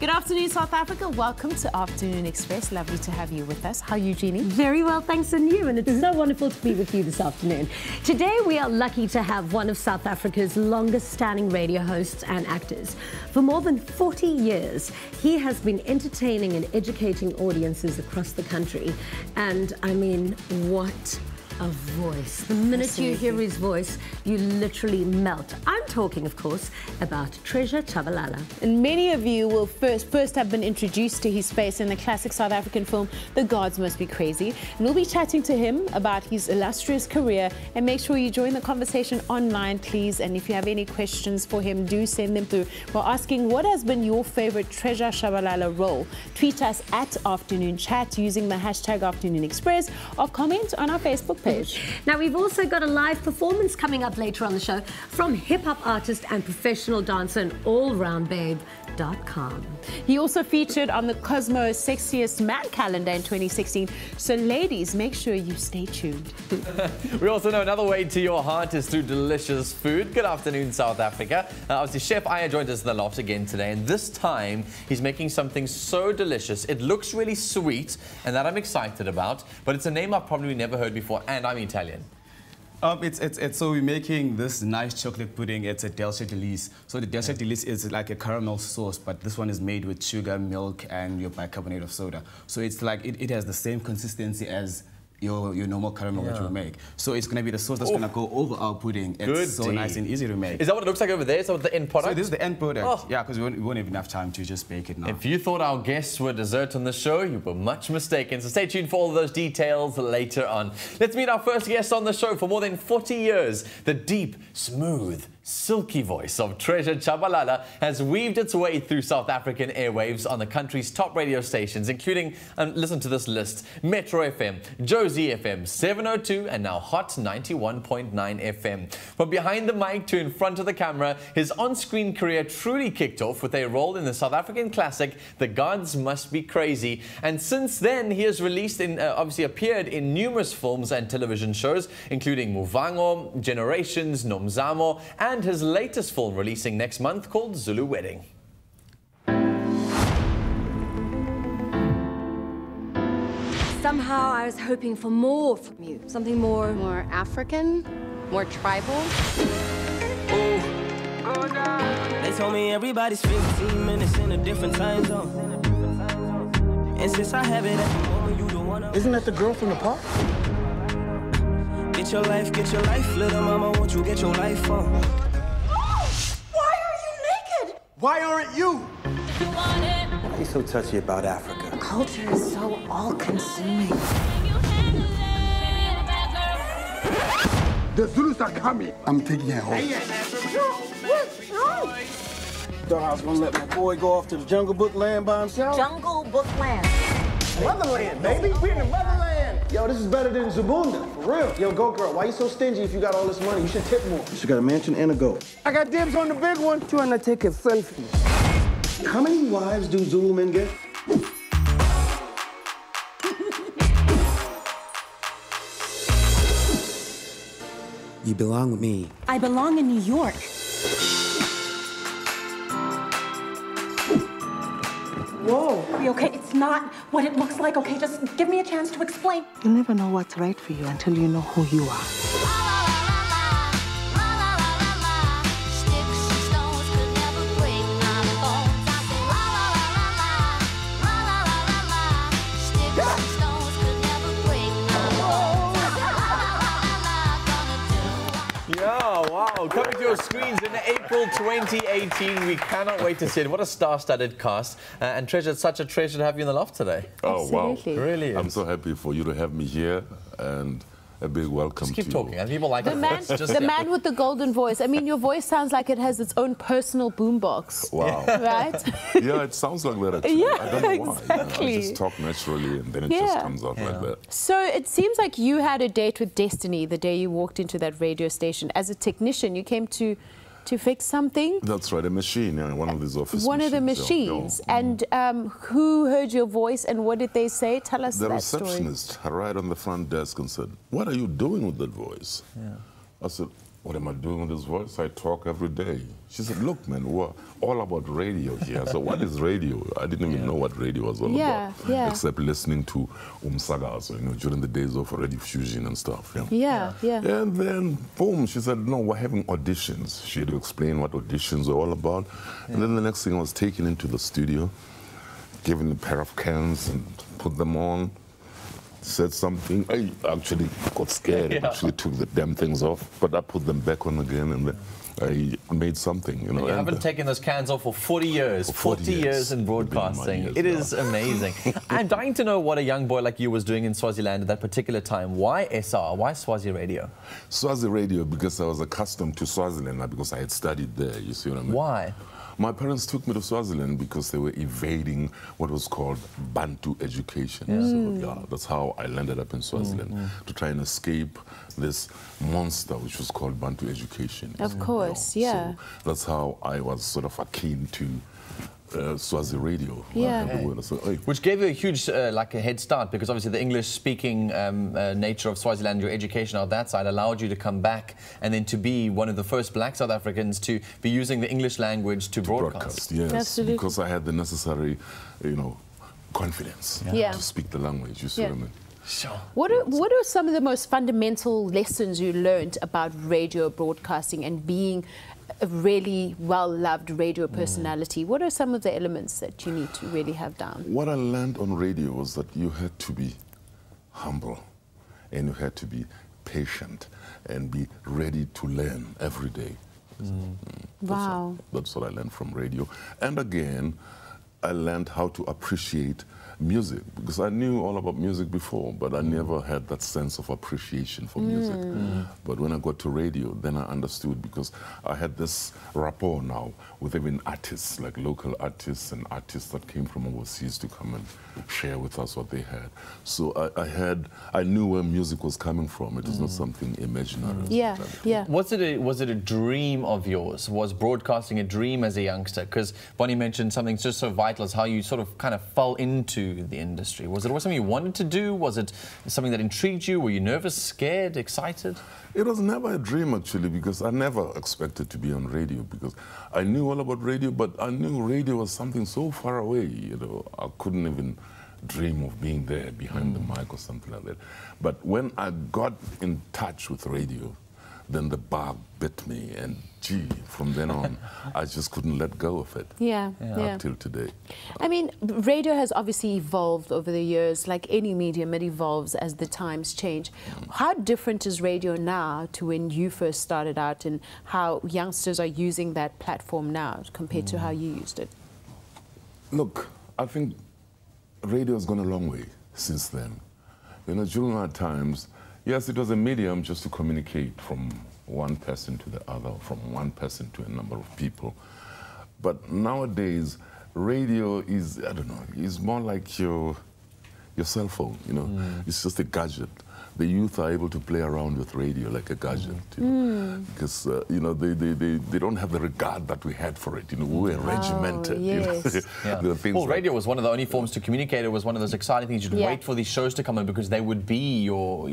Good afternoon, South Africa. Welcome to Afternoon Express. Lovely to have you with us. How are you, Jeannie? Very well, thanks, and you. And it's so wonderful to be with you this afternoon. Today, we are lucky to have one of South Africa's longest-standing radio hosts and actors. For more than 40 years, he has been entertaining and educating audiences across the country. And I mean, what a voice. The minute you hear his voice, you literally melt. I'm talking, of course, about Treasure Tshabalala. And many of you will first have been introduced to his face in the classic South African film, The Gods Must Be Crazy. And we'll be chatting to him about his illustrious career. And make sure you join the conversation online, please. And if you have any questions for him, do send them through. We're asking, what has been your favorite Treasure Tshabalala role? Tweet us at Afternoon Chat using the hashtag Afternoon Express, or comment on our Facebook page. Now, we've also got a live performance coming up later on the show from hip-hop artist and professional dancer and all-round babe, Dotcom. He also featured on the Cosmo's Sexiest Man calendar in 2016. So, ladies, make sure you stay tuned. We also know another way to your heart is through delicious food. Good afternoon, South Africa. Obviously, Chef Aya joined us in the loft again today, and this time he's making something so delicious. It looks really sweet, and that I'm excited about, but it's a name I've probably never heard before, and I'm Italian. So we're making this nice chocolate pudding. It's a Treasure Tshabalala. So the Treasure Tshabalala is like a caramel sauce, but this one is made with sugar, milk, and your bicarbonate of soda. So it's like it has the same consistency as your normal caramel that you make. So it's going to be the sauce that's going to go over our pudding. It's so nice and easy to make. Is that what it looks like over there? Is that the end product? So this is the end product. Yeah, because we won't have enough time to just bake it now. If you thought our guests were dessert on the show, you were much mistaken. So stay tuned for all of those details later on. Let's meet our first guest on the show. For more than 40 years, the deep, smooth, silky voice of Treasure Tshabalala has weaved its way through South African airwaves on the country's top radio stations, including, listen to this list, Metro FM, Josie FM, 702, and now Hot 91.9 FM. From behind the mic to in front of the camera, his on-screen career truly kicked off with a role in the South African classic, The Gods Must Be Crazy. And since then, he has obviously appeared in numerous films and television shows, including Muvango, Generations, Nomzamo, and his latest film releasing next month called Zulu Wedding. Somehow I was hoping for more from you. Something more... More African? More tribal? They told me everybody's 15 minutes in a different time zone. And since I have it at the moment, you the one... Isn't that the girl from the park? Get your life, little mama, won't you get your life on? Why are you naked? Why aren't you? Why are you so touchy about Africa? Culture is so all-consuming. The Zulus are coming. I'm taking her home. Thought I was gonna let my boy go off to the Jungle Book land by himself? Jungle Book Land. Motherland, baby. We're in the motherland. Yo, this is better than Zabunda, for real. Yo, go girl, why you so stingy if you got all this money? You should tip more. She got a mansion and a goat. I got dibs on the big one. Trying to take a selfie. How many wives do Zulu men get? You belong with me. I belong in New York. Whoa. Okay, it's not what it looks like, okay? Just give me a chance to explain. You'll never know what's right for you until you know who you are. Yeah, wow. Coming to your screens in April 2018. We cannot wait to see it. What a star-studded cast. And Treasure, it's such a treasure to have you in the loft today. Oh, Absolutely. wow. Really is. I'm so happy for you to have me here, and a big welcome Just keep to talking, and people like The man with the golden voice. I mean, your voice sounds like it has its own personal boombox. Wow. Right? Yeah, it sounds like that actually. Yeah, I don't know why. exactly. I just talk naturally, and then it just comes out like that. So it seems like you had a date with destiny the day you walked into that radio station. As a technician, you came to fix something? That's right, a machine, one of these office One machines. of the machines. Yeah. And who heard your voice and what did they say? Tell us The that story. receptionist right on the front desk and said, "What are you doing with that voice?" Yeah. I said, what am I doing with this voice? I talk every day. She said, look, man, we're all about radio here. So what is radio? I didn't even know what radio was all about, except listening to Umsagazo, during the days of Radio Fusion and stuff. Yeah. And then, boom, she said, no, we're having auditions. She had to explain what auditions were all about. And then the next thing I was taken into the studio, given a pair of cans and put them on. Said something. I actually got scared and actually took the damn things off, but I put them back on again and I made something, You haven't taken those cans off for 40 years. 40 years in broadcasting. It is amazing. I'm dying to know what a young boy like you was doing in Swaziland at that particular time. Why SR? Why Swazi Radio? Swazi Radio because I was accustomed to Swaziland because I had studied there, you see what I mean? Why? My parents took me to Swaziland because they were evading what was called Bantu education. So that's how I landed up in Swaziland, to try and escape this monster which was called Bantu education. Of course, yeah. So that's how I was sort of akin to Swazi Radio. Which gave you a huge like a head start, because obviously the English-speaking nature of Swaziland, your education on that side allowed you to come back and then to be one of the first black South Africans to be using the English language to broadcast. Yes, absolutely. Because I had the necessary, confidence to speak the language, you see what I mean? Sure. What are some of the most fundamental lessons you learned about radio broadcasting and being a really well-loved radio personality? What are some of the elements that you need to really have down? What I learned on radio was that you had to be humble and you had to be patient and be ready to learn every day. Wow. That's what I learned from radio. And again, I learned how to appreciate music, because I knew all about music before, but I never had that sense of appreciation for music. But when I got to radio, then I understood, because I had this rapport now with even artists, like local artists and artists that came from overseas to come and share with us what they had. So I knew where music was coming from. It is not something imaginary. Was it a dream of yours? Was broadcasting a dream as a youngster? Because Bonnie mentioned something just so vital as how you sort of kind of fell into the industry. Was it something you wanted to do? Was it something that intrigued you? Were you nervous, scared, excited? It was never a dream, actually, because I never expected to be on radio, because I knew all about radio, but I knew radio was something so far away, I couldn't even dream of being there behind the mic or something like that. But when I got in touch with radio, then the bug bit me, and gee, from then on, I just couldn't let go of it. Up till today. I mean, radio has obviously evolved over the years. Like any medium, it evolves as the times change. How different is radio now to when you first started out, and how youngsters are using that platform now compared to how you used it? Look, I think radio has gone a long way since then. During our times, yes, it was a medium just to communicate from one person to the other, from one person to a number of people. But nowadays, radio is, I don't know, is more like your cell phone, It's just a gadget. The youth are able to play around with radio like a gadget, because, they don't have the regard that we had for it. We were regimented. Well, radio was one of the only forms to communicate. It was one of those exciting things. You'd wait for these shows to come in because they would be your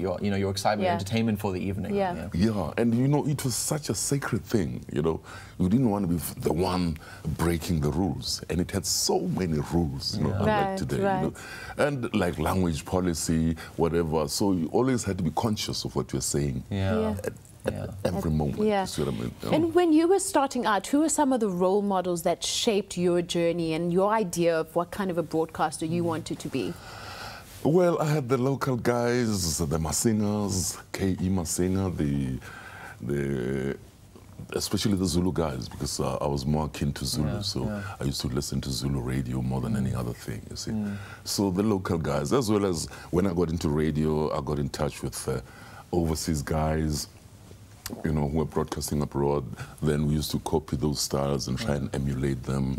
excitement, entertainment for the evening. And it was such a sacred thing, You didn't want to be the one breaking the rules. And it had so many rules, unlike today, And like language policy, whatever. So you always had to be conscious of what you're saying at every moment. You see what I mean? And when you were starting out, who were some of the role models that shaped your journey and your idea of what kind of a broadcaster you wanted to be? Well, I had the local guys, the Masingers, K.E. Masinga, especially the Zulu guys, because I was more akin to Zulu, I used to listen to Zulu radio more than any other thing, you see. So the local guys, as well as when I got into radio, I got in touch with overseas guys, who were broadcasting abroad. Then we used to copy those styles and try and emulate them.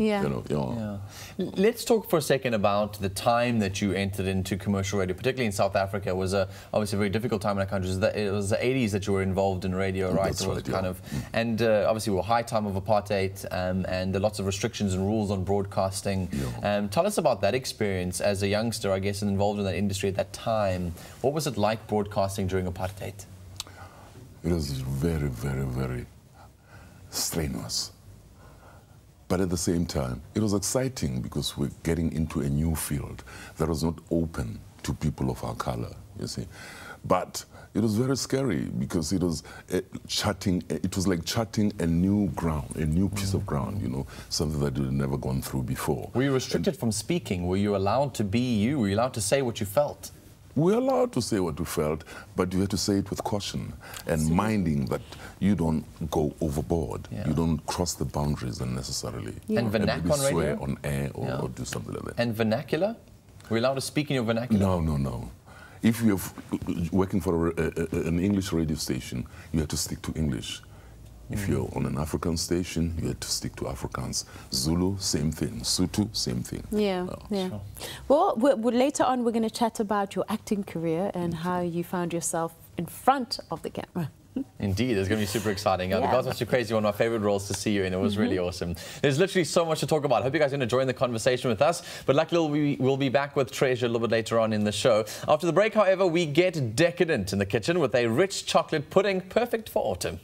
Let's talk for a second about the time that you entered into commercial radio, particularly in South Africa. It was obviously a very difficult time in our country. It was the 80s that you were involved in radio, right? That's right, kind of, and obviously we were high time of apartheid, and lots of restrictions and rules on broadcasting. Tell us about that experience as a youngster, I guess, and involved in that industry at that time. What was it like broadcasting during apartheid? It was very, very, very strenuous. But at the same time, it was exciting because we're getting into a new field that was not open to people of our color, you see. But it was very scary because it was like charting a new ground, a new piece of ground, you know, something that you'd never gone through before. Were you restricted from speaking? Were you allowed to be you? Were you allowed to say what you felt? We're allowed to say what we felt, but you have to say it with caution and minding that you don't go overboard. Yeah. You don't cross the boundaries unnecessarily. Yeah. And vernacular on radio? Swear on air or do something like that. And vernacular? Were you allowed to speak in your vernacular? No, no, no. If you're working for an English radio station, you have to stick to English. If you're on an African station, you have to stick to Afrikaans. Zulu, same thing. Sotho, same thing. Yeah, yeah. Sure. Well, later on, we're going to chat about your acting career and how you found yourself in front of the camera. Indeed, it's going to be super exciting. The Gods Must Be Crazy, one of my favorite roles to see you in. It was really awesome. There's literally so much to talk about. I hope you guys are going to join the conversation with us. But luckily, we'll be back with Treasure a little bit later on in the show. After the break, however, we get decadent in the kitchen with a rich chocolate pudding perfect for autumn.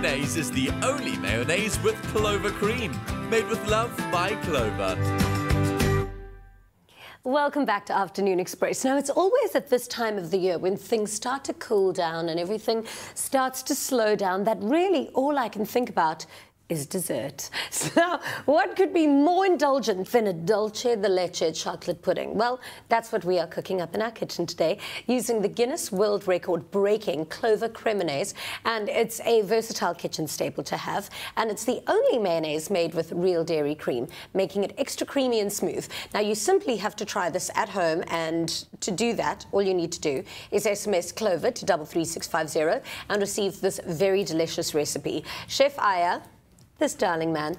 Mayonnaise is the only mayonnaise with Clover cream, made with love by Clover. Welcome back to Afternoon Express. Now, it's always at this time of the year when things start to cool down and everything starts to slow down that really all I can think about is dessert. So what could be more indulgent than a dulce de leche chocolate pudding? Well, that's what we are cooking up in our kitchen today using the Guinness World Record breaking clover cremonnaise, and it's a versatile kitchen staple to have, and it's the only mayonnaise made with real dairy cream, making it extra creamy and smooth. Now, you simply have to try this at home, and to do that, all you need to do is SMS clover to 33650 and receive this very delicious recipe. Chef Aya, this darling man,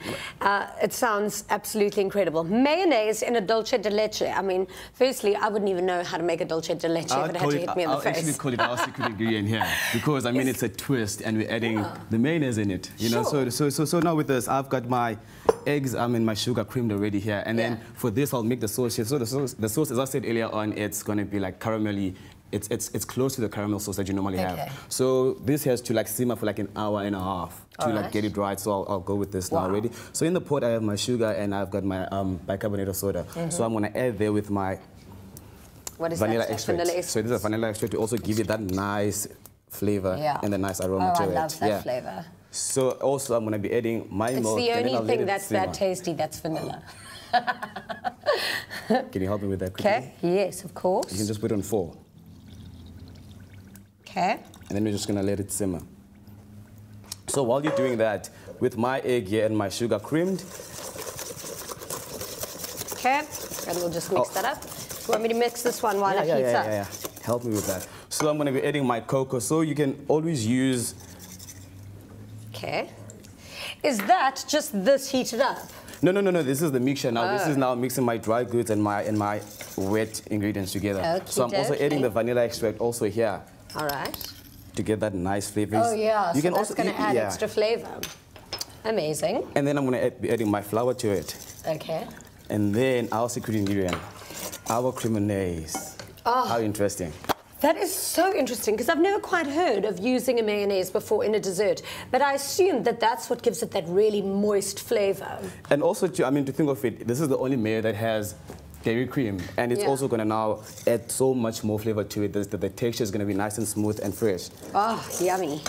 it sounds absolutely incredible. Mayonnaise in a dulce de leche. I mean, firstly, I wouldn't even know how to make a dulce de leche if it had to hit me in the face. I'll actually call it our secret ingredient here because, I mean, it's a twist and we're adding the mayonnaise in it, you know. So now with this, I've got my eggs, my sugar creamed already here. And then for this, I'll make the sauce here. So the sauce, as I said earlier on, it's going to be like caramelly. It's close to the caramel sauce that you normally have. So this has to like simmer for like an hour and a half to like get it right. So I'll go with this now already. So in the pot I have my sugar and I've got my bicarbonate of soda. So I'm gonna add there with my vanilla extract. Vanilla extract. So this is a vanilla extract to also give it that nice flavor and the nice aroma to it. I love that flavor. So also I'm gonna be adding my milk. It's the only thing that's that tasty that's vanilla. Can you help me with that quickly? Okay. Yes, of course. You can just put it on 4. Okay. And then we're just going to let it simmer. So while you're doing that, with my egg here and my sugar creamed. Okay. And we'll just mix that up. You want me to mix this one while it heats up? Yeah. Help me with that. So I'm going to be adding my cocoa. So you can always use... Okay. Is that just this heated up? No. This is the mixture now. This is now mixing my dry goods and my wet ingredients together. Okay, so I'm also adding the vanilla extract also here. All right. To get that nice flavor. Oh, yeah. You so can that's also going to add extra flavor. Amazing. And then I'm going to be adding my flour to it. Okay. And then our secret ingredient, our cremonnaise. Oh. How interesting. That is so interesting, because I've never quite heard of using a mayonnaise before in a dessert, but I assume that that's what gives it that really moist flavor. And also, to think of it, this is the only mayo that has dairy cream, and it's also going to now add so much more flavor to it. The texture is going to be nice and smooth and fresh. Oh, yummy.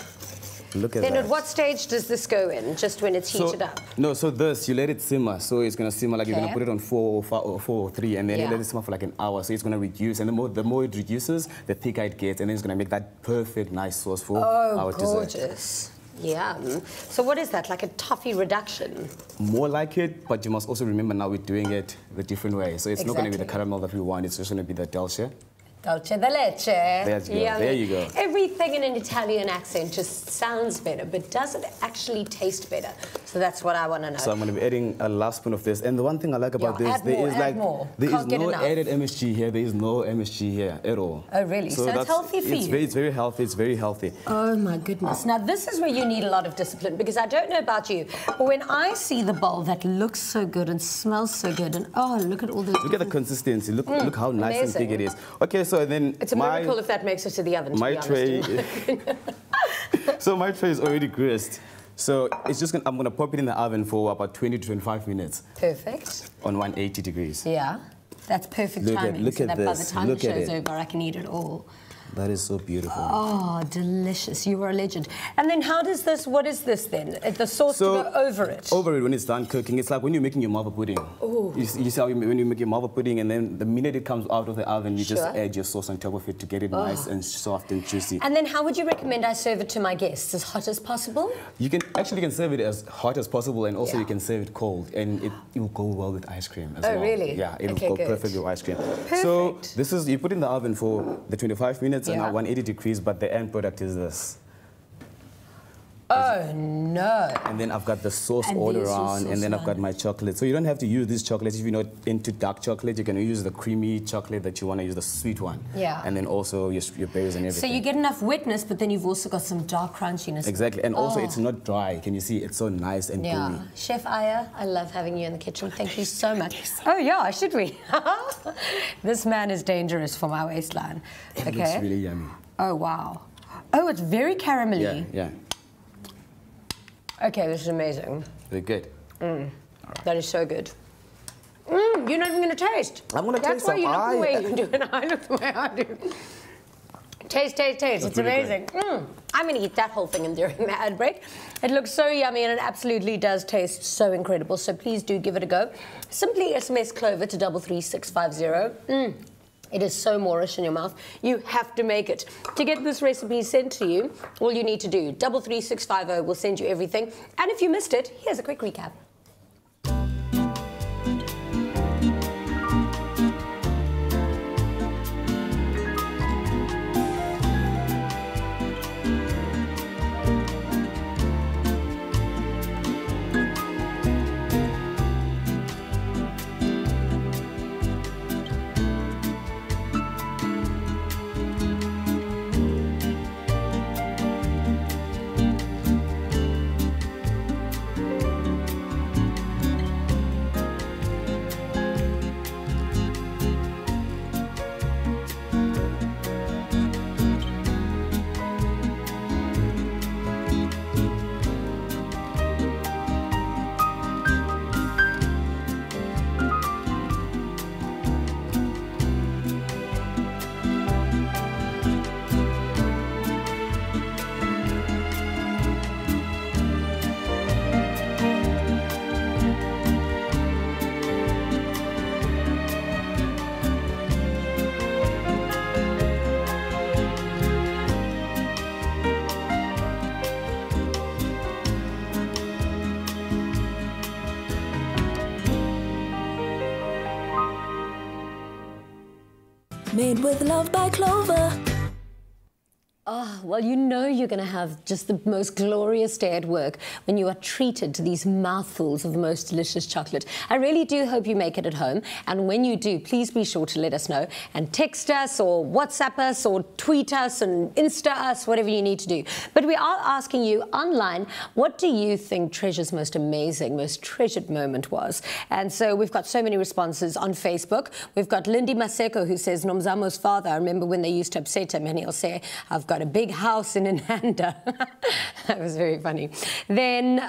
Look at that. Then at what stage does this go in? Just when it's heated up? No, so this, you let it simmer. So it's going to simmer like you're going to put it on 4 or 3, and then you let it simmer for like an hour. So it's going to reduce, and the more it reduces, the thicker it gets, and then it's going to make that perfect, nice sauce for our dessert. Oh, gorgeous. Yum. So what is that, like a toffee reduction? More like it, but you must also remember now we're doing it the different way. So it's not going to be the caramel that we want, it's just going to be the dulce. Dulce de leche. There you go. Everything in an Italian accent just sounds better, but does it actually taste better? So that's what I want to know. So I'm going to be adding a last spoon of this. And the one thing I like about this, there is no added MSG here. There is no MSG here at all. Oh, really? So it's healthy for you? It's very healthy. It's very healthy. Oh, my goodness. Now, this is where you need a lot of discipline, because I don't know about you, but when I see the bowl that looks so good and smells so good, and oh, look at all those... Look at the consistency. Look how nice and thick it is. Okay, so then it's a miracle if that makes it to the oven, my tray. So my tray is already greased. So it's just I'm gonna pop it in the oven for about 20 to 25 minutes. Perfect. On 180 degrees. Yeah, that's perfect timing. Look at this. By the time the show's over, I can eat it all. That is so beautiful. Oh, delicious. You are a legend. And then how does this, what is this then? The sauce to go over it? Over it when it's done cooking. It's like when you're making your marva pudding. Ooh. You see how when you make your marva pudding, and then the minute it comes out of the oven, you just add your sauce on top of it to get it nice and soft and juicy. And then how would you recommend I serve it to my guests? As hot as possible? You can serve it as hot as possible, and also you can serve it cold, and it will go well with ice cream as well. Oh, really? Yeah, it will go perfectly with ice cream. Perfect. So this is, you put in the oven for the 25 minutes and now 180 degrees, but the end product is this. Oh, no. And then I've got the sauce all around, and then I've got my chocolate. So you don't have to use this chocolate. If you're not into dark chocolate, you can use the creamy chocolate that you want to use, the sweet one. Yeah. And then also your berries and everything. So you get enough wetness, but then you've also got some dark crunchiness. Exactly. And also it's not dry. Can you see? It's so nice and gooey. Chef Aya, I love having you in the kitchen. Thank you so much. Oh, yeah, should we? This man is dangerous for my waistline. It looks really yummy. Oh, wow. Oh, it's very caramelly. Yeah. Okay, this is amazing. Very good. That is so good. You're not even going to taste. I'm going to taste some. That's why you look the way you do, and I look the way I do. Taste. It's amazing. I'm going to eat that whole thing during the ad break. It looks so yummy, and it absolutely does taste so incredible. So please do give it a go. Simply SMS Clover to 33650. It is so Moorish in your mouth. You have to make it. To get this recipe sent to you, all you need to do, 33650 will send you everything. And if you missed it, here's a quick recap. Made with love by Clover. Oh, well, you know you're going to have just the most glorious day at work when you are treated to these mouthfuls of the most delicious chocolate. I really do hope you make it at home. And when you do, please be sure to let us know and text us or WhatsApp us or tweet us and Insta us, whatever you need to do. But we are asking you online, what do you think Treasure's most amazing, most treasured moment was? And so we've got so many responses on Facebook. We've got Lindy Maseko who says, Nomzamo's father, I remember when they used to upset him and he'll say, I've got a big house in Inanda. That was very funny. Then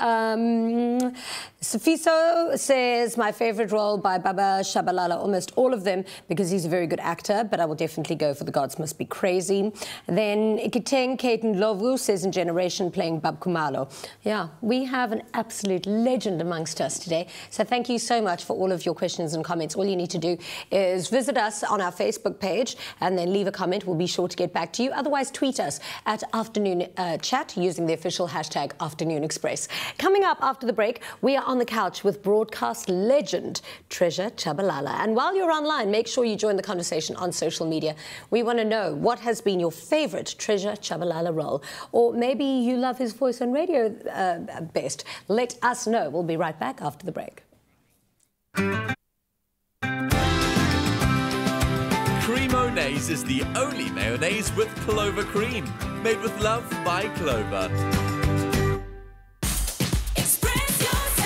Sofiso says, my favorite role by Baba Tshabalala, almost all of them, because he's a very good actor, but I will definitely go for The Gods Must Be Crazy. Then Ikiteng Kaiten Lovu says, in Generation, playing Bab Kumalo. Yeah, we have an absolute legend amongst us today. So thank you so much for all of your questions and comments. All you need to do is visit us on our Facebook page and then leave a comment. We'll be sure to get back to you. Otherwise, tweet us at Afternoon Chat using the official hashtag Afternoon Express. Coming up after the break, we are on the couch with broadcast legend Treasure Tshabalala. And while you're online, make sure you join the conversation on social media. We want to know what has been your favorite Treasure Tshabalala role, or maybe you love his voice on radio best. Let us know. We'll be right back after the break. Creamonaise is the only mayonnaise with clover cream. Made with love by Clover. Express yourself.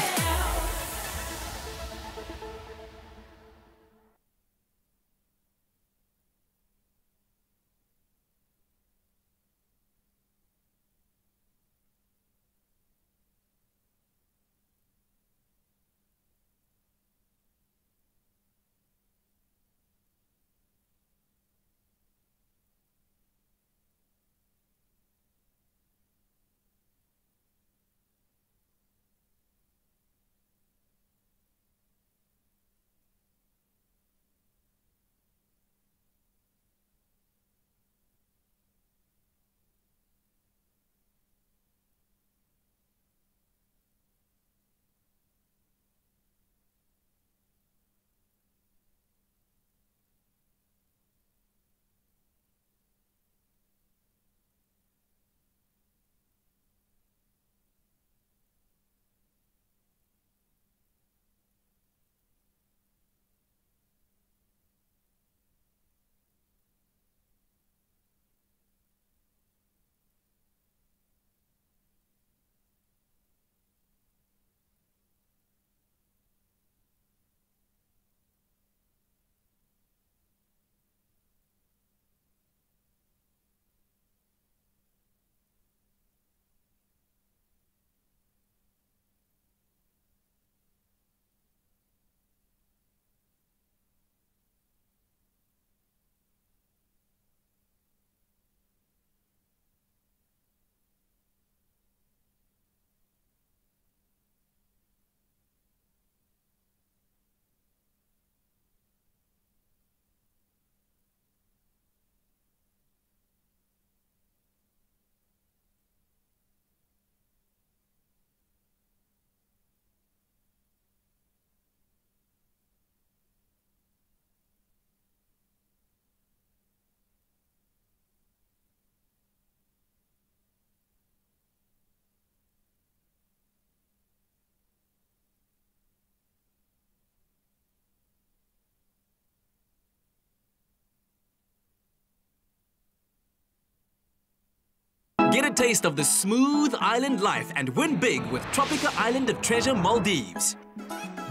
Get a taste of the smooth island life and win big with Tropica Island of Treasure Maldives.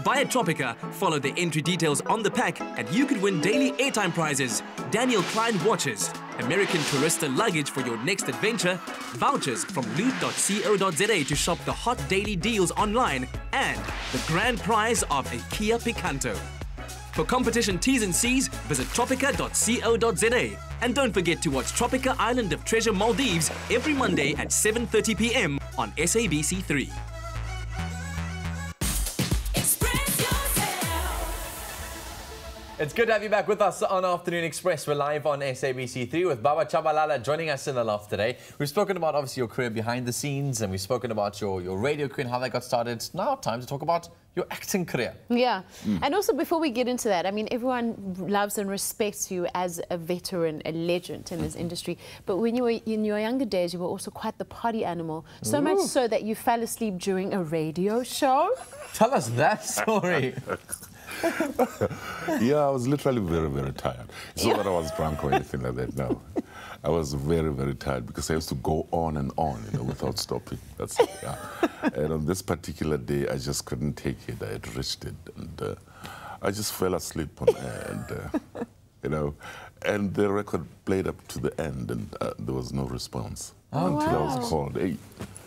Buy a Tropica, follow the entry details on the pack, and you could win daily airtime prizes, Daniel Klein watches, American Tourista luggage for your next adventure, vouchers from loot.co.za to shop the hot daily deals online, and the grand prize of a Kia Picanto. For competition T's and C's, visit tropica.co.za. And don't forget to watch Tropica Island of Treasure Maldives every Monday at 7:30 p.m. on SABC3. It's good to have you back with us on Afternoon Express. We're live on SABC3 with Baba Tshabalala joining us in the loft today. We've spoken about, obviously, your career behind the scenes, and we've spoken about your radio career and how that got started. Now, time to talk about your acting career. Yeah. And also, before we get into that, I mean, everyone loves and respects you as a veteran, a legend in this industry. But when you were in your younger days, you were also quite the party animal. So much so that you fell asleep during a radio show. Tell us that story. Yeah, I was literally very, very tired. It's not that I was drunk or anything like that, no. I was very, very tired because I used to go on and on, you know, without stopping. That's it, yeah. And on this particular day, I just couldn't take it. I had reached it, and I just fell asleep on air, and, you know, and the record played up to the end, and there was no response until I was called. Hey,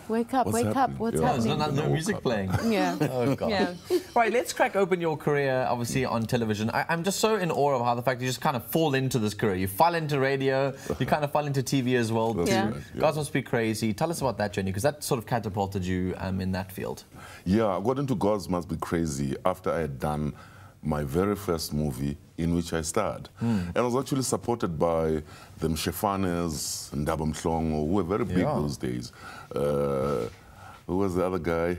wake up, wake up, what's happening? There's no music playing. Yeah. Oh, God. Yeah. Right, let's crack open your career, obviously, on television. I'm just so in awe of how the fact you just kind of fall into this career. You fall into radio, you kind of fall into TV as well. That's right, yeah. Gods Must Be Crazy. Tell us about that journey, because that sort of catapulted you in that field. Yeah, I got into Gods Must Be Crazy after I had done my very first movie in which I starred. And I was actually supported by the Mshefanes and Ndaba Mhlongo, who were very big those days. Who was the other guy?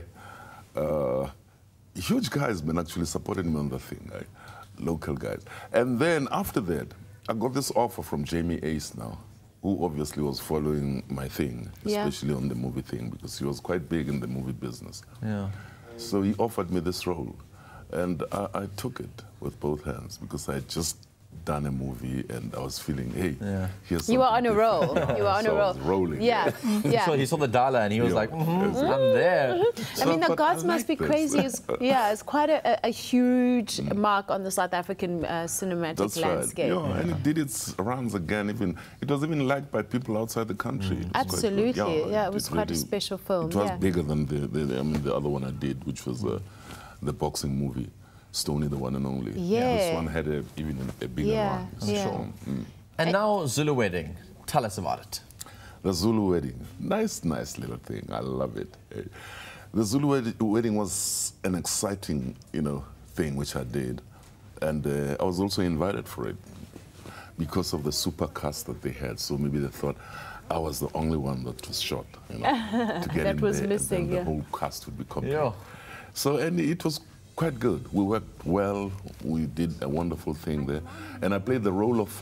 Huge guys, man, actually supported me on the thing, right? Local guys. And then after that, I got this offer from Jamie Ace now, who obviously was following my thing, especially on the movie thing, because he was quite big in the movie business. Yeah. So he offered me this role. And I took it with both hands because I had just done a movie and I was feeling, hey, here's You were on a roll. You were on a roll. I was rolling. Yeah. Yeah. So he saw the dollar and he was like, I'm there. I mean, the Gods Must Be Crazy is, it's quite a huge mark on the South African cinematic landscape. Right. Yeah, and it did its rounds again. It was even liked by people outside the country. Absolutely. Yeah, it was quite a special film. It was bigger than the other one I did, which was the boxing movie, Stoney the One and Only. Yeah. This one had even a bigger one, I'm sure. And now Zulu Wedding. Tell us about it. The Zulu Wedding. Nice little thing. I love it. The Zulu Wedding was an exciting, thing which I did. And I was also invited for it because of the super cast that they had. So maybe they thought I was the only one that was shot, to get that in was there, missing, and then the whole cast would be complete. So, and it was quite good. We worked well. We did a wonderful thing there. And I played the role of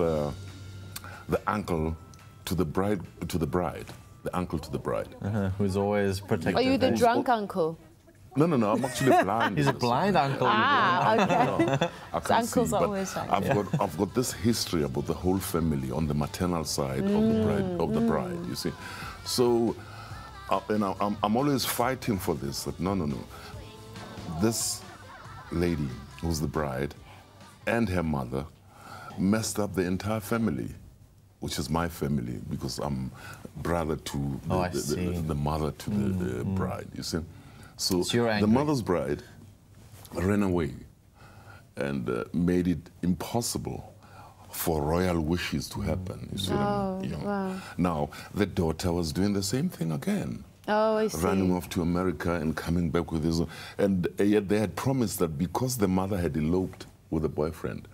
the uncle to the bride, the uncle to the bride. Who's always protective. Are you the drunk uncle? No, I'm actually blind. He's a blind uncle. Okay. I can't uncles see, are but always like I've got this history about the whole family on the maternal side of the bride, you see. So, I'm always fighting for this, that no. This lady, who's the bride, and her mother, messed up the entire family, which is my family, because I'm brother to the mother to the bride, you see. So the mother's bride ran away and made it impossible for royal wishes to happen, you see what I mean? Wow. Now, the daughter was doing the same thing again. Oh, I see. Running off to America and coming back with his own. And yet they had promised that because the mother had eloped with a boyfriend,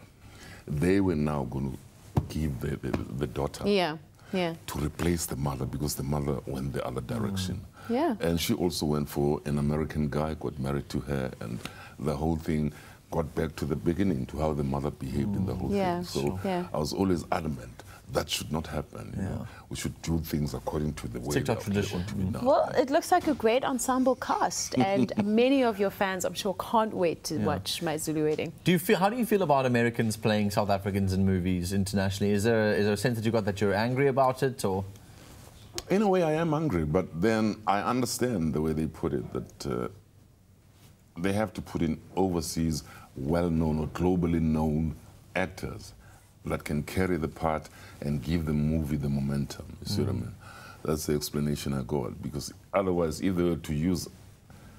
they were now going to give the daughter to replace the mother, because the mother went the other direction. Yeah. And she also went for an American guy, got married to her, and the whole thing got back to the beginning, to how the mother behaved in the whole thing. So I was always adamant that should not happen. You know? We should do things according to the way TikTok tradition. Well, it looks like a great ensemble cast, and many of your fans, I'm sure, can't wait to watch My Zulu Wedding. How do you feel about Americans playing South Africans in movies internationally? Is there a sense that you got that you're angry about it, or? In a way, I am angry, but then I understand the way they put it, that they have to put in overseas well-known or globally known actors that can carry the part and give the movie the momentum. You see what I mean? That's the explanation I got, because otherwise, if they were to use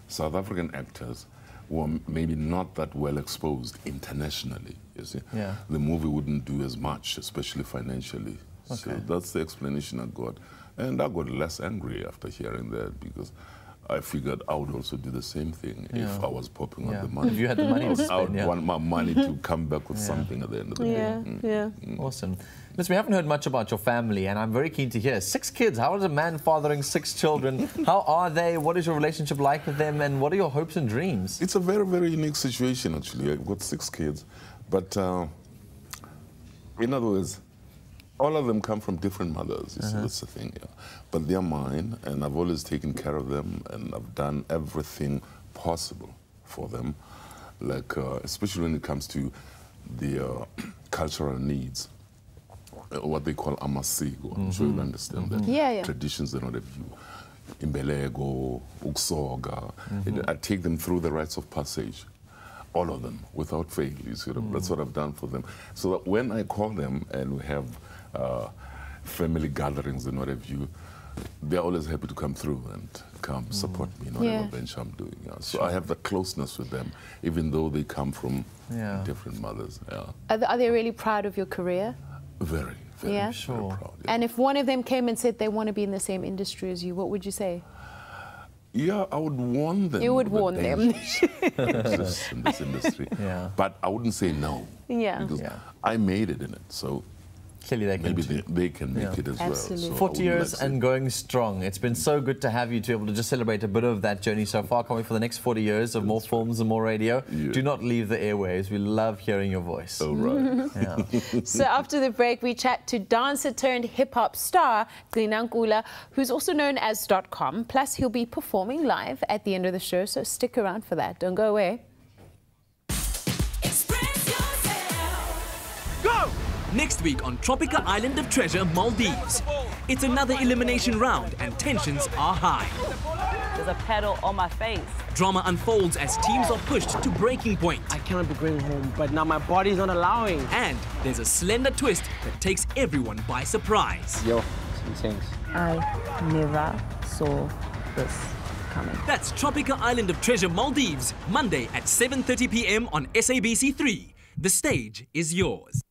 South African actors who are maybe not that well exposed internationally, you see, the movie wouldn't do as much, especially financially. Okay. So that's the explanation I got. And I got less angry after hearing that, because I figured I would also do the same thing if I was popping out the money. If you had the money to spend, I would want my money to come back with something at the end of the day. Awesome. Listen, we haven't heard much about your family, and I'm very keen to hear. 6 kids. How is a man fathering 6 children? How are they? What is your relationship like with them? And what are your hopes and dreams? It's a very, very unique situation, actually. I've got 6 kids. But in other words, all of them come from different mothers. You see, that's the thing. But they're mine, and I've always taken care of them, and I've done everything possible for them, like especially when it comes to their cultural needs, what they call amasiko. I'm sure you'll understand that. Traditions and what have you. Imbelego, uksoga. I take them through the rites of passage. All of them, without fail. You see, that's what I've done for them. So that when I call them and we have family gatherings and what have you, they're always happy to come through and come support me in whatever venture I'm doing. So I have the closeness with them, even though they come from different mothers. Are they really proud of your career? Very, very, very proud. And if one of them came and said they want to be in the same industry as you, what would you say? Yeah, I would warn them. You would warn them. Exist in this industry. But I wouldn't say no. Because I made it in it. So clearly they can maybe they can make it as well. So 40 years and going strong. It's been so good to have you to be able to just celebrate a bit of that journey so far. Can't wait for the next 40 years of more films and more radio. Do not leave the airwaves. We love hearing your voice. Oh, right. So after the break, we chat to dancer turned hip-hop star Gcina Nkula, who's also known as Dotcom. Plus, he'll be performing live at the end of the show, so stick around for that. Don't go away. Next week on Tropica Island of Treasure, Maldives. It's another elimination round and tensions are high. There's a pedal on my face. Drama unfolds as teams are pushed to breaking point. I cannot be going home, but now my body's not allowing. And there's a slender twist that takes everyone by surprise. Yo, some things. I never saw this coming. That's Tropica Island of Treasure, Maldives, Monday at 7:30 p.m. on SABC3. The stage is yours.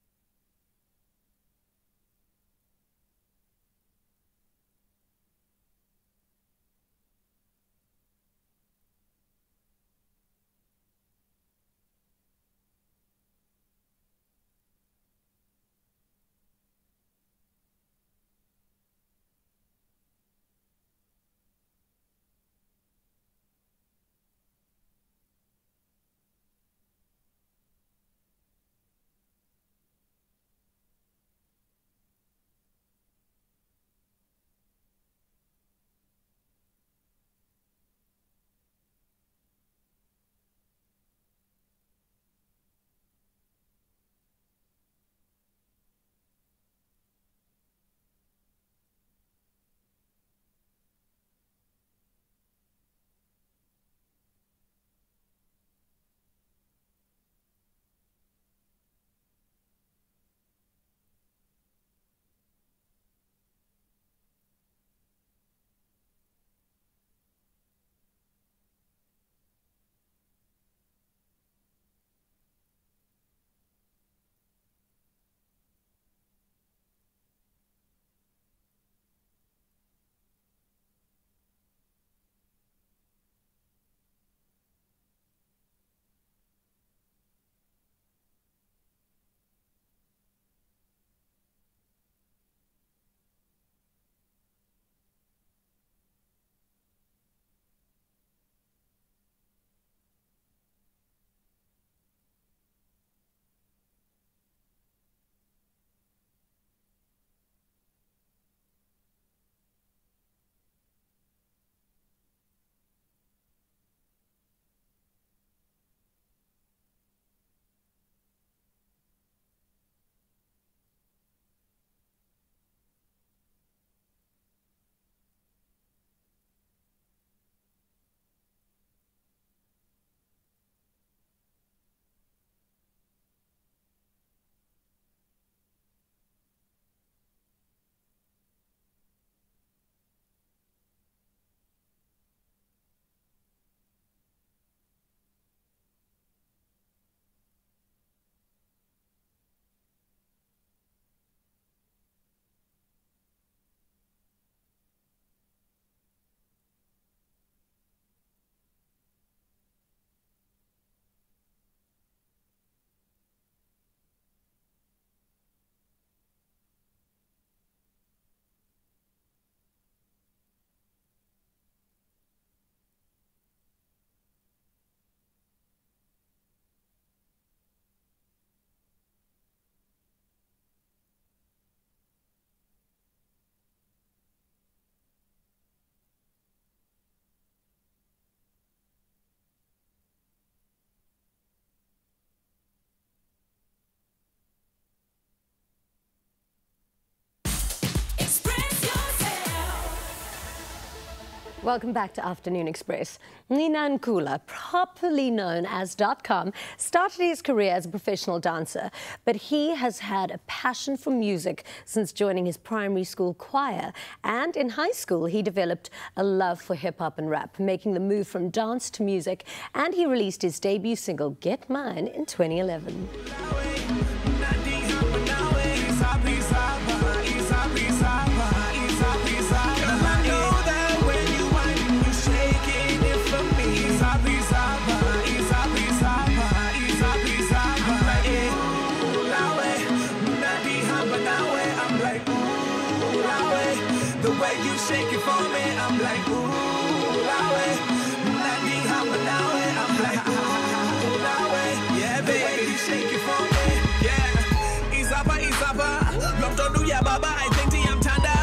Welcome back to Afternoon Express. Gcina Nkula, properly known as Dotcom, started his career as a professional dancer, but he has had a passion for music since joining his primary school choir. And in high school, he developed a love for hip-hop and rap, making the move from dance to music, and he released his debut single, Get Mine, in 2011. The way you shake it for me, I'm like, ooh, I'm like, ooh, yeah, baby, the way you shake it for me, yeah. Izapa, love don't do ya, baba, I think the I'm tanda,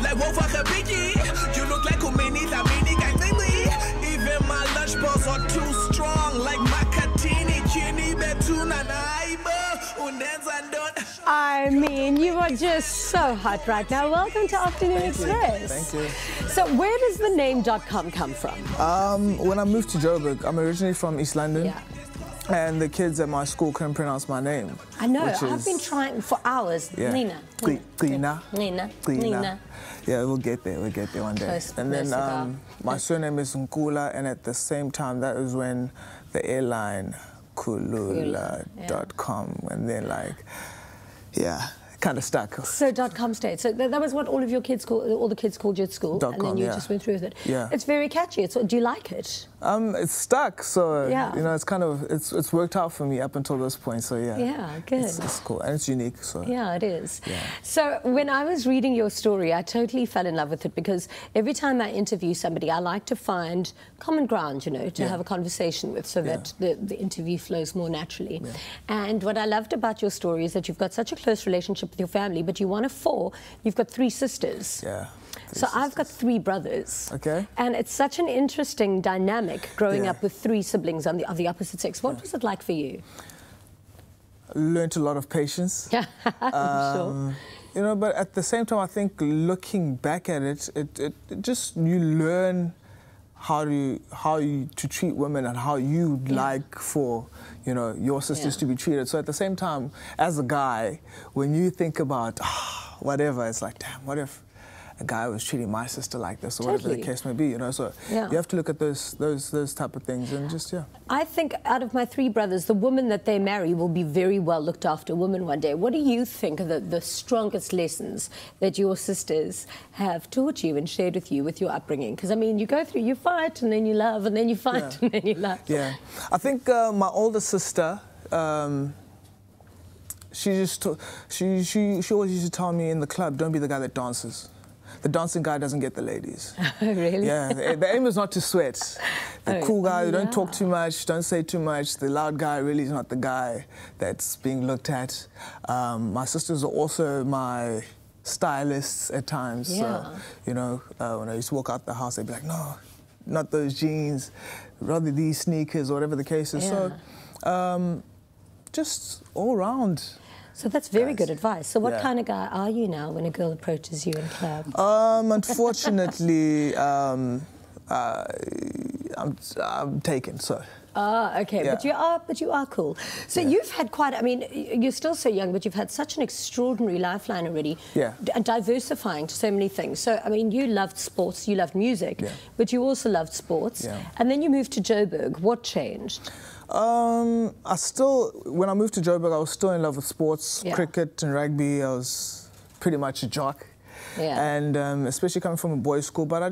like Wofa Kabiki, you look like Umini, Lamini, Gangli, even my lunch balls are too strong, like Makatini, Kini, Betuna, Naiba, Undenzandon. I mean, you are just so hot right now. Welcome to Afternoon Express. Thank you. So where does the name .com come from? When I moved to Joburg, I'm originally from East London. Yeah. And the kids at my school couldn't pronounce my name. I know, I've been trying for hours. Yeah. Gcina. Yeah, we'll get there one day. And then my surname is Nkula, and at the same time, that was when the airline Kulula.com, and then kind of stuck. So .com stayed. So that was what all of your kids called, all the kids called you at school, and then you just went through with it. Yeah. It's very catchy. Do you like it? It's stuck, so yeah. You know, it's kind of it's worked out for me up until this point. So yeah. Yeah, good. It's cool and it's unique. So yeah, it is. Yeah. So when I was reading your story, I totally fell in love with it because every time I interview somebody, I like to find common ground, you know, to have a conversation with, so that the interview flows more naturally. Yeah. And what I loved about your story is that you've got such a close relationship with your family, but you're one of four. You've got 3 sisters. Yeah. So I've got 3 brothers. Okay. And it's such an interesting dynamic growing up with 3 siblings of the opposite sex. What was it like for you? Learned a lot of patience. Yeah, sure. You know, but at the same time, I think looking back at it, it just, you learn how to treat women and how you'd like for, you know, your sisters to be treated. So at the same time, as a guy, when you think about whatever, it's like, damn, what if a guy was treating my sister like this, or whatever the case may be, you know? So you have to look at those type of things and just, I think out of my 3 brothers, the woman that they marry will be very well looked after woman one day. What do you think are the strongest lessons that your sisters have taught you and shared with you with your upbringing? Because, I mean, you go through, you fight, and then you love, and then you fight, and then you love. Yeah. I think my older sister, she always used to tell me in the club, don't be the guy that dances. The dancing guy doesn't get the ladies. Really? Yeah, the aim is not to sweat. The cool guy, don't talk too much, don't say too much. The loud guy really is not the guy that's being looked at. My sisters are also my stylists at times. So, you know, when I used to walk out the house, they'd be like, no, not those jeans, rather these sneakers, or whatever the case is. So, just all round. So that's very good advice. So what kind of guy are you now when a girl approaches you in club? Unfortunately, I'm taken, so. Okay, but you are cool. So you've had quite, I mean, you're still so young, but you've had such an extraordinary lifeline already. And diversifying to so many things. So, I mean, you loved sports, you loved music, but you also loved sports. And then you moved to Joburg. What changed? When I moved to Joburg, I was still in love with sports, cricket and rugby. I was pretty much a jock. And especially coming from a boys' school, but I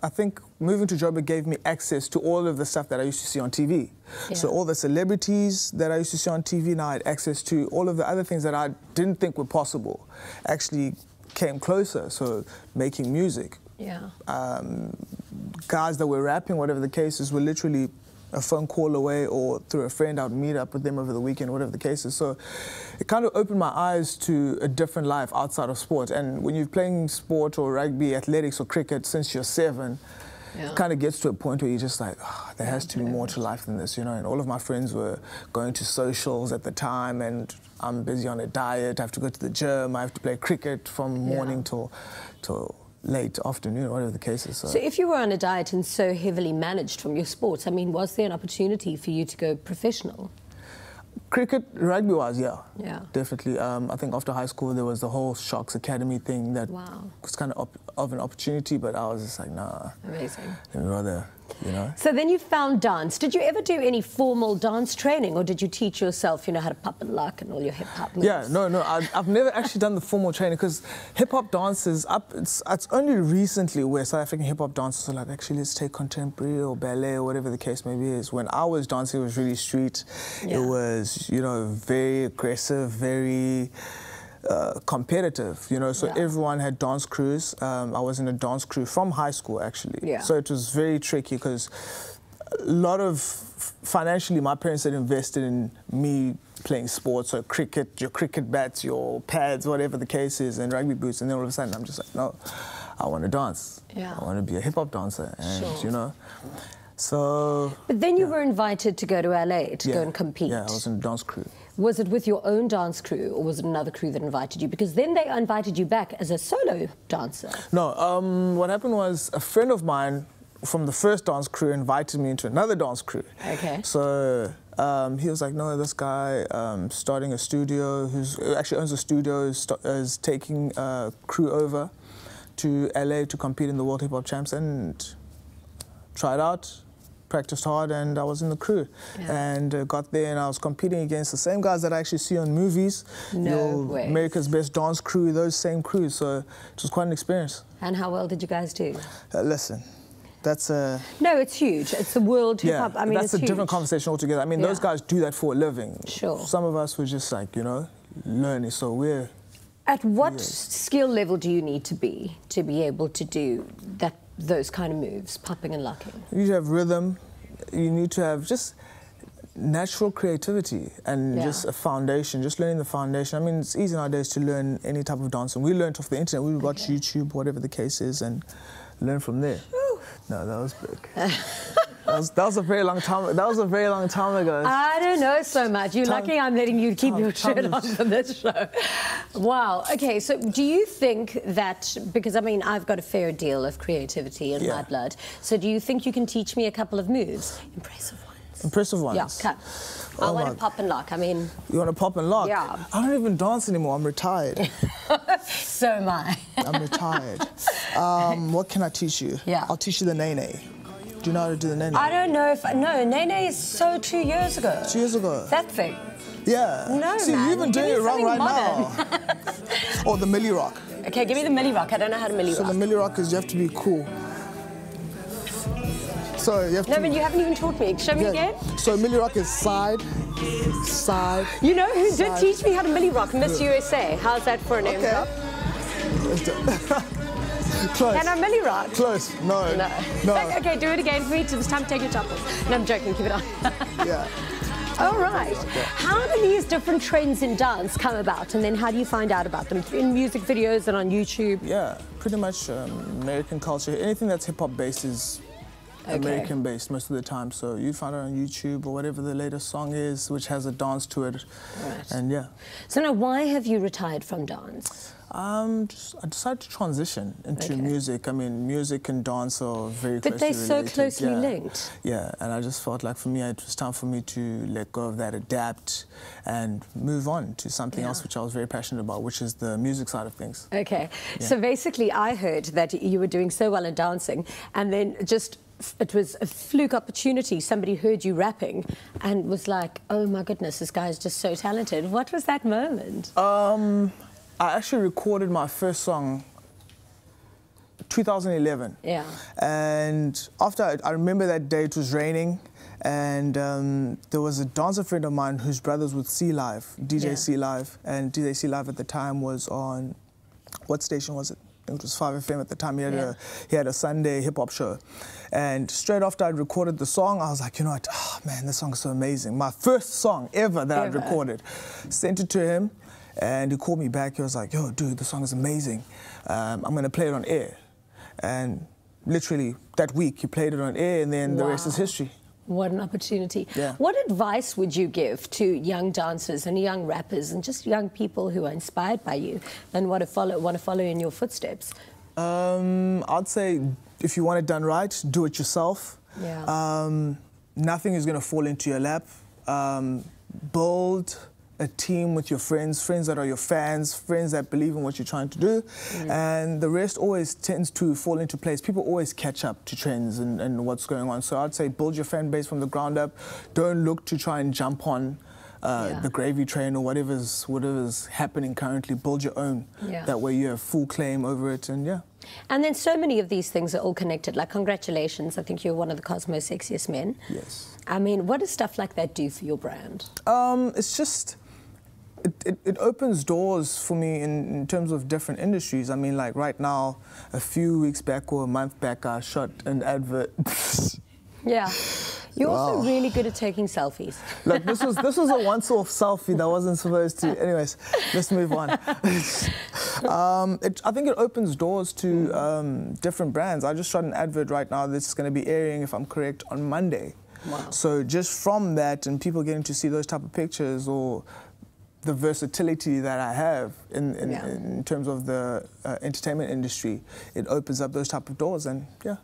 think moving to Joburg gave me access to all of the stuff that I used to see on TV. So all the celebrities that I used to see on TV, now I had access to. All of the other things that I didn't think were possible actually came closer, so making music. Guys that were rapping, whatever the cases, were literally a phone call away, or through a friend, I would meet up with them over the weekend, whatever the case is. So it kind of opened my eyes to a different life outside of sport. And when you're playing sport or rugby, athletics or cricket since you're 7, it kind of gets to a point where you're just like, oh, there has to be more to life than this, you know. And all of my friends were going to socials at the time, and I'm busy on a diet, I have to go to the gym, I have to play cricket from morning till late afternoon, whatever the case is. So if you were on a diet and so heavily managed from your sports, I mean, was there an opportunity for you to go professional? Cricket, rugby-wise, yeah. Yeah. Definitely. I think after high school, there was the whole Sharks Academy thing that was kind of an opportunity, but I was just like, nah. Amazing. Let me rather, you know. So then you found dance. Did you ever do any formal dance training, or did you teach yourself, you know, how to pop and lock and all your hip-hop moves? Yeah, no, I've never actually done the formal training, because hip-hop dance is up. It's only recently where South African hip-hop dancers are like, actually, let's take contemporary or ballet or whatever the case may be. Is when I was dancing, it was really street. Yeah. It was, you know, very aggressive, very competitive, you know, so everyone had dance crews. I was in a dance crew from high school, actually. Yeah. So it was very tricky, because a lot of, financially, my parents had invested in me playing sports, so cricket, your cricket bats, your pads, whatever the case is, and rugby boots, and then all of a sudden I'm just like, no, I want to dance. Yeah. I want to be a hip-hop dancer, and, you know, so... But then you were invited to go to LA to go and compete. Yeah, I was in a dance crew. Was it with your own dance crew, or was it another crew that invited you? Because then they invited you back as a solo dancer. No, what happened was a friend of mine from the first dance crew invited me into another dance crew. Okay. So he was like, no, this guy starting a studio, who actually owns a studio, is taking a crew over to LA to compete in the World Hip Hop Champs, and tried out. Practiced hard, and I was in the crew, and got there, and I was competing against the same guys that I actually see on movies. No way. America's Best Dance Crew, those same crews, so it was quite an experience. And how well did you guys do? Listen, that's a... No, it's huge. It's the world hip-hop. I mean, that's a different conversation altogether. I mean, those guys do that for a living. Sure. Some of us were just like, you know, learning, so we're... At what skill level do you need to be able to do those kind of moves, popping and locking? You need to have rhythm. You need to have just natural creativity and just a foundation, just learning the foundation. I mean, it's easy nowadays to learn any type of dance, and we learned off the internet. We watch YouTube, whatever the case is, and learn from there. No, that was big. That was a very long time. That was a very long time ago. I don't know so much. You're lucky I'm letting you keep your shirt on for this show. Wow. Okay. So, do you think that, because I mean, I've got a fair deal of creativity in my blood. So, do you think you can teach me a couple of moves? Impressive ones. Impressive ones. Yeah. Come. I want to pop and lock. I mean. You want to pop and lock? Yeah. I don't even dance anymore. I'm retired. So am I. I'm retired. What can I teach you? Yeah. I'll teach you the nene. Do you know how to do the nene? I don't know if... No, nene is so 2 years ago. 2 years ago? That thing. Yeah. No, see, man. you're even doing it wrong right now. Or the milli rock. Okay, give me the milli rock. I don't know how to milli rock. So the milli rock is you have to be cool. So you have to... No, but you haven't even taught me. Show me again. So milli rock is side, side. You know who did teach me how to milli rock? Miss USA. How's that for a name drop? Close. Can I milli rock? Close. No. Okay, do it again for me. It's time to take your choppers. No, I'm joking. Keep it on. Yeah. All right. Okay. How do these different trends in dance come about, and then how do you find out about them? In music videos and on YouTube? Yeah, pretty much American culture. Anything that's hip-hop based is American based most of the time. So you find it on YouTube or whatever the latest song is, which has a dance to it. Right. And yeah. So now, why have you retired from dance? I decided to transition into music. I mean, music and dance are very closely related. But they're so closely linked. Yeah, and I just felt like for me, it was time for me to let go of that, adapt, and move on to something else which I was very passionate about, which is the music side of things. Okay, so basically I heard that you were doing so well in dancing, and then just... It was a fluke opportunity. Somebody heard you rapping and was like, oh my goodness, this guy is just so talented. What was that moment? I actually recorded my first song 2011. Yeah. And after, I remember that day, it was raining, and there was a dancer friend of mine whose brothers with C Live, DJ C Live, and DJ C Live at the time was on, what station was it? It was 5FM at the time. He had a Sunday hip-hop show. And straight after I'd recorded the song, I was like, you know what, oh, man, this song is so amazing. My first song ever that I'd recorded. Sent it to him, and he called me back. He was like, yo, dude, the song is amazing. I'm going to play it on air. And literally that week, he played it on air, and then the rest is history. What an opportunity. Yeah. What advice would you give to young dancers and young rappers and just young people who are inspired by you and want to follow in your footsteps? I'd say if you want it done right, do it yourself. Yeah. Nothing is going to fall into your lap. Build a team with your friends that are your fans, friends that believe in what you're trying to do, and the rest always tends to fall into place. People always catch up to trends and what's going on. So I'd say build your fan base from the ground up. Don't look to try and jump on the gravy train or whatever's happening currently. Build your own. Yeah. That way you have full claim over it, and yeah. And then so many of these things are all connected. Like, congratulations, I think you're one of the Cosmo's sexiest men. Yes. I mean, what does stuff like that do for your brand? It's just, it opens doors for me in terms of different industries. I mean, like right now, a few weeks back or a month back, I shot an advert. Yeah. You're also really good at taking selfies. Look, this was a once-off selfie that wasn't supposed to. Anyways, let's move on. I think it opens doors to different brands. I just shot an advert right now that's going to be airing, if I'm correct, on Monday. Wow. So just from that and people getting to see those type of pictures or the versatility that I have in terms of the entertainment industry, it opens up those type of doors, and yeah.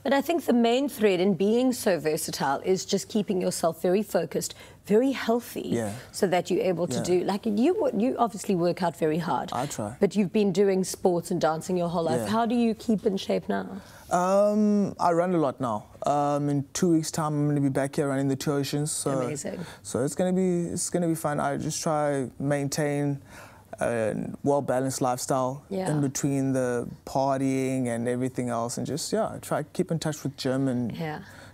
But I think the main thread in being so versatile is just keeping yourself very focused, very healthy, so that you're able to do, like, you obviously work out very hard. I try. But you've been doing sports and dancing your whole life. Yeah. How do you keep in shape now? I run a lot now. In 2 weeks' time, I'm going to be back here running the Two Oceans. So, amazing. So it's going to be fun. I just try maintain a well-balanced lifestyle in between the partying and everything else, and just try to keep in touch with gym and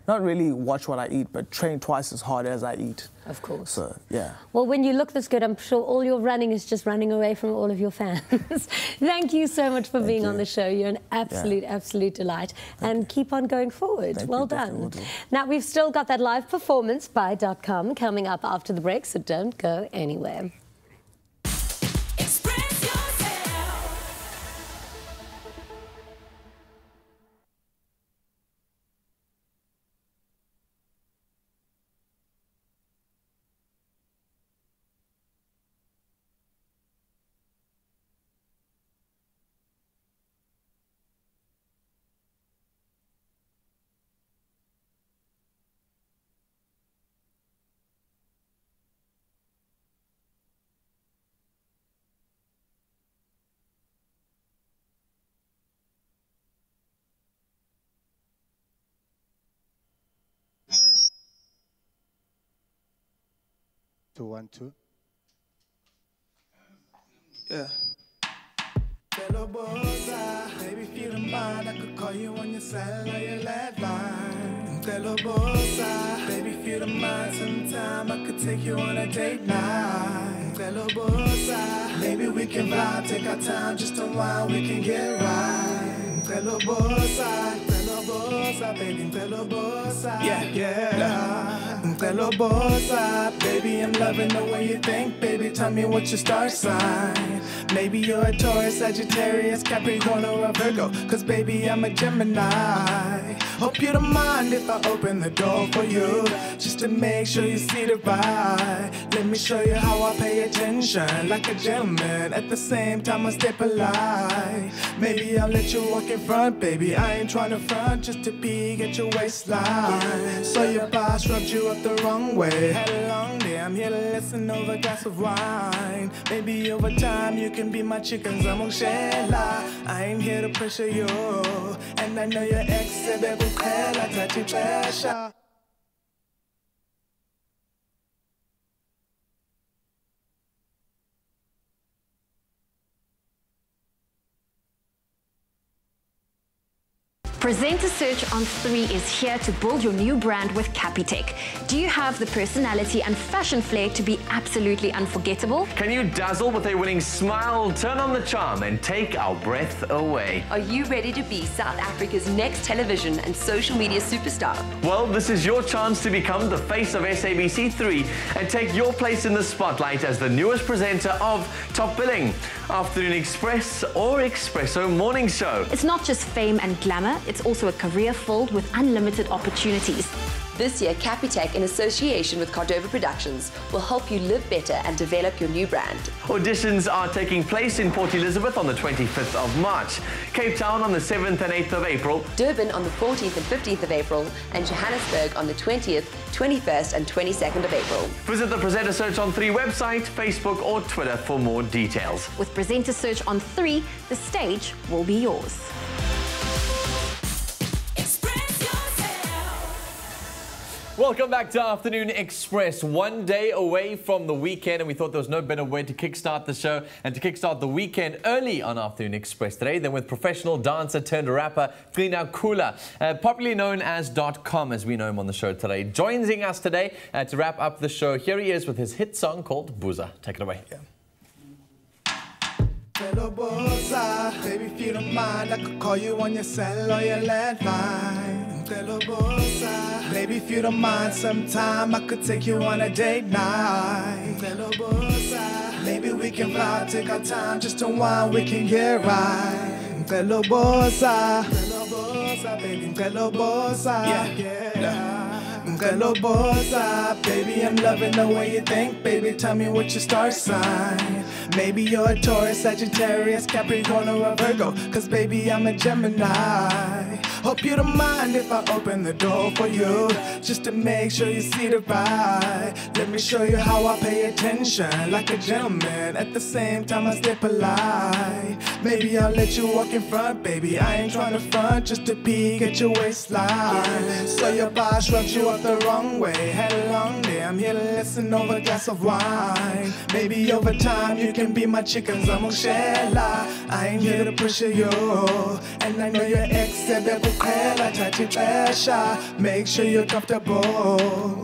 not really watch what I eat, but train twice as hard as I eat. Of course. So yeah. Well, when you look this good, I'm sure all your running is just running away from all of your fans. Thank you so much for being on the show. You're an absolute delight. And keep on going forward. Well done. Now, we've still got that live performance by Dotcom coming up after the break, so don't go anywhere. Two, 1, 2. Yeah. Hello, bossa. Baby, feel the mind. I could call you on your cell or your landline. Hello, bossa. Baby, feel the mind. Sometime I could take you on a date night. Hello, bossa. Maybe we can vibe, take our time, just a while we can get right. Hello, bossa. Hello, bossa, baby. Hello, bossa. Yeah. Hello, bossa. Baby, I'm loving the way you think. Baby, tell me what your star sign. Maybe you're a Taurus, Sagittarius, Capricorn, or a Virgo. Cause baby, I'm a Gemini. Hope you don't mind if I open the door for you, just to make sure you see the vibe. Let me show you how I pay attention, like a gentleman. At the same time, I stay polite. Maybe I'll let you walk in front, baby. I ain't trying to front, just to peek at your waistline. So your boss rubbed you up the wrong way. Had a long day, I'm here to listen over a glass of wine. Maybe over time you can be my chicken zamoshela. I ain't here to pressure you, and I know your ex said that we had a touchy pressure. Presenter Search on 3 is here to build your new brand with Capitec. Do you have the personality and fashion flair to be absolutely unforgettable? Can you dazzle with a winning smile, turn on the charm, and take our breath away? Are you ready to be South Africa's next television and social media superstar? Well, this is your chance to become the face of SABC3 and take your place in the spotlight as the newest presenter of Top Billing, Afternoon Express or Espresso Morning Show. It's not just fame and glamour, it's also a career filled with unlimited opportunities. This year, Capitec, in association with Cordova Productions, will help you live better and develop your new brand. Auditions are taking place in Port Elizabeth on the 25th of March, Cape Town on the 7th and 8th of April, Durban on the 14th and 15th of April, and Johannesburg on the 20th, 21st and 22nd of April. Visit the Presenter Search on 3 website, Facebook or Twitter for more details. With Presenter Search on 3, the stage will be yours. Welcome back to Afternoon Express. One day away from the weekend, and we thought there was no better way to kickstart the show and to kickstart the weekend early on Afternoon Express today than with professional dancer turned rapper Gcina Nkula, popularly known as Dotcom, as we know him on the show today. Joining us today to wrap up the show, here he is with his hit song called Buza. Take it away. Yeah. Hello, Bosa. Baby, if you don't mind, I could call you on your cell or your landline. Hello, Bosa. Baby, if you don't mind, sometime I could take you on a date night. Hello, Bosa. Maybe we can vibe, take our time, just unwind, we can get right. Hello, Bosa. Hello, Bosa, baby. Hello, Bosa. Yeah. Hello, Bosa. Baby, I'm loving the way you think. Baby, tell me what your star sign. Maybe you're a Taurus, Sagittarius, Capricorn or a Virgo, cause baby I'm a Gemini. Hope you don't mind if I open the door for you, just to make sure you see the ride. Let me show you how I pay attention, like a gentleman, at the same time I stay polite. Maybe I'll let you walk in front, baby, I ain't trying to front, just to peek at your waistline. So your boss rubs you up the wrong way, had a long day, I'm here to listen over a glass of wine. Maybe over time you can be my chickens, I'm Shella. I ain't here to pressure you, and I know your ex said that I touch your pressure. Make sure you're comfortable.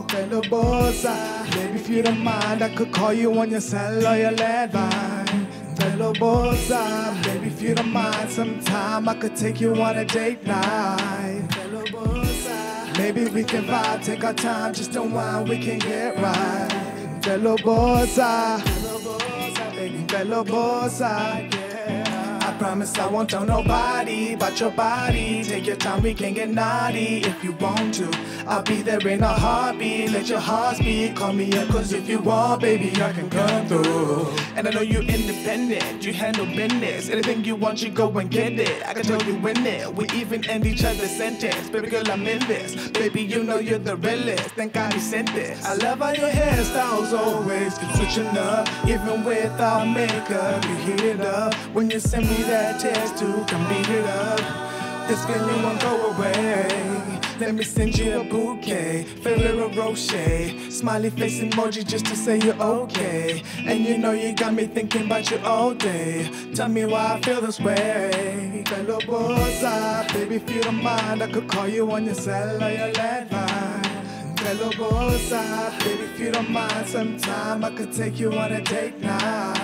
Hello, Bosa. Baby, if you don't mind, I could call you on your cell or your landline. Hello, Bosa. Baby, if you don't mind, sometime I could take you on a date night. Hello, Bosa. Maybe we can vibe, take our time, just unwind, we can get right. Hello, Bosa. Hello, Bosa, baby. Hello, Bosa. I promise I won't tell nobody about your body. Take your time, we can get naughty if you want to. I'll be there in a heartbeat, let your heart speak. Call me up, cause if you want, baby, I can come through. And I know you're independent, you handle business. Anything you want, you go and get it. I can tell you win it, we even end each other's sentence. Baby girl, I'm in this, baby, you know you're the realest. Thank God he sent this. I love how your hairstyles always keep switching up. Even without makeup, you heat it up. When you send me that text to come beat it up, this feeling won't go away. Let me send you a bouquet, Ferrero Rocher, smiley face emoji just to say you're okay. And you know you got me thinking about you all day. Tell me why I feel this way. Hello, Bosa. Baby, if you don't mind, I could call you on your cell or your landline. Hello, Bosa. Baby, if you don't mind, sometime I could take you on a date night.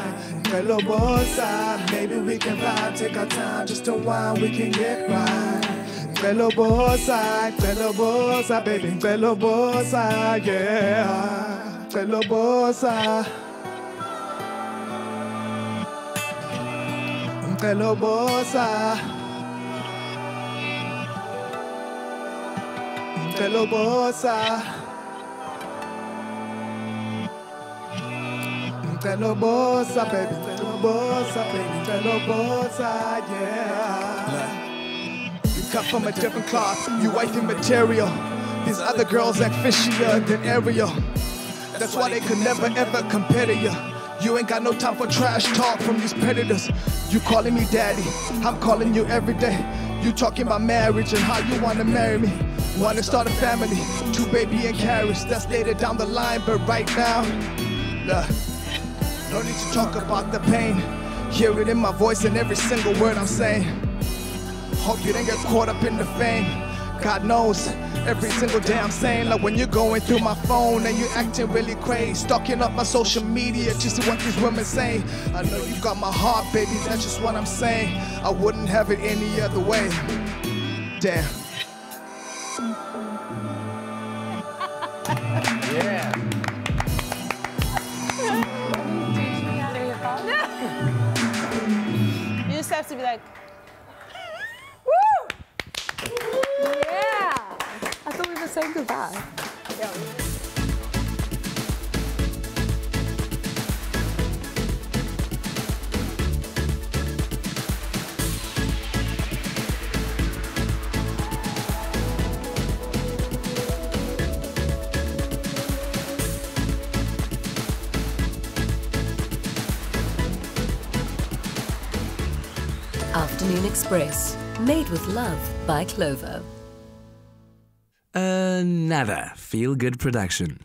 Hello, Bosa. Maybe we can vibe, take our time, just unwind, we can get right. Hello, Bosa. Hello, Bosa, baby. Hello, Bosa, yeah. Hello, Bosa. Hello, Bosa. Hello, Bosa. Hello, Bosa, baby. Hello, Bosa, baby. Hello, Bosa, yeah. You cut from a different cloth, you wifey material. These other girls act fishier than Ariel. That's why they could never ever compare to you. You ain't got no time for trash talk from these predators. You calling me daddy, I'm calling you every day. You talking about marriage and how you wanna marry me. Wanna start a family, 2 baby and carriage. That's later down the line, but right now, no need to talk about the pain. Hear it in my voice and every single word I'm saying. Hope you didn't get caught up in the fame. God knows, every single day I'm saying, like when you're going through my phone and you're acting really crazy, stalking up my social media just to what these women say. I know you got my heart, baby, that's just what I'm saying. I wouldn't have it any other way. Damn. Yeah. You just have to be like, woo! Yeah! I thought we were saying goodbye. Afternoon Express, made with love by Clover. Another feel-good production.